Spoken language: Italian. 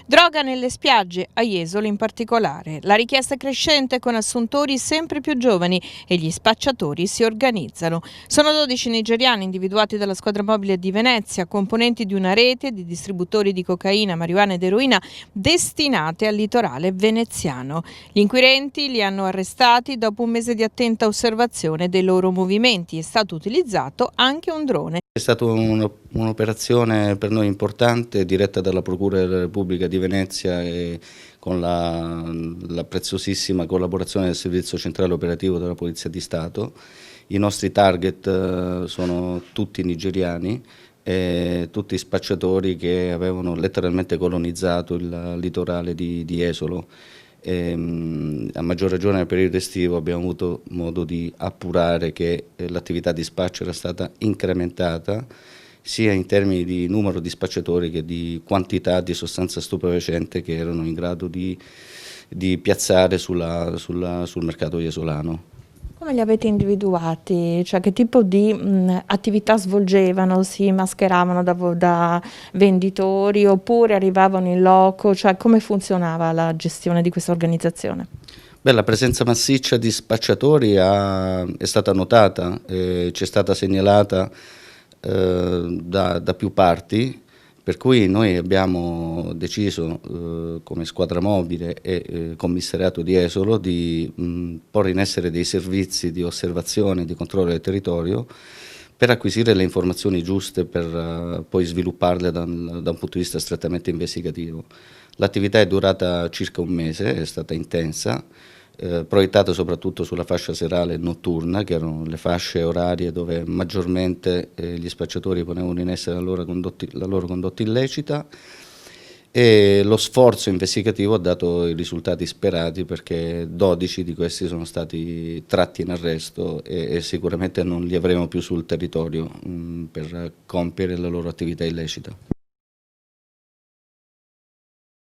Droga nelle spiagge, a Jesolo in particolare. La richiesta è crescente con assuntori sempre più giovani e gli spacciatori si organizzano. Sono 12 nigeriani individuati dalla squadra mobile di Venezia, componenti di una rete di distributori di cocaina, marijuana ed eroina destinate al litorale veneziano. Gli inquirenti li hanno arrestati dopo un mese di attenta osservazione dei loro movimenti. È stato utilizzato anche un drone. È stata un'operazione per noi importante, diretta dalla Procura della Repubblica di Venezia e con la preziosissima collaborazione del Servizio Centrale Operativo della Polizia di Stato. I nostri target sono tutti nigeriani, tutti spacciatori che avevano letteralmente colonizzato il litorale di Jesolo. A maggior ragione nel periodo estivo abbiamo avuto modo di appurare che l'attività di spaccio era stata incrementata sia in termini di numero di spacciatori che di quantità di sostanza stupefacente che erano in grado di piazzare sul mercato iesolano. Come li avete individuati? Cioè, che tipo di attività svolgevano? Si mascheravano da venditori oppure arrivavano in loco? Cioè, come funzionava la gestione di questa organizzazione? Beh, la presenza massiccia di spacciatori è stata notata, ci è stata segnalata da più parti, per cui noi abbiamo deciso come squadra mobile e commissariato di Jesolo di porre in essere dei servizi di osservazione e di controllo del territorio per acquisire le informazioni giuste per poi svilupparle da un punto di vista strettamente investigativo. L'attività è durata circa un mese, è stata intensa, proiettata soprattutto sulla fascia serale e notturna, che erano le fasce orarie dove maggiormente gli spacciatori ponevano in essere la loro condotta illecita, e lo sforzo investigativo ha dato i risultati sperati perché 12 di questi sono stati tratti in arresto e sicuramente non li avremo più sul territorio per compiere la loro attività illecita.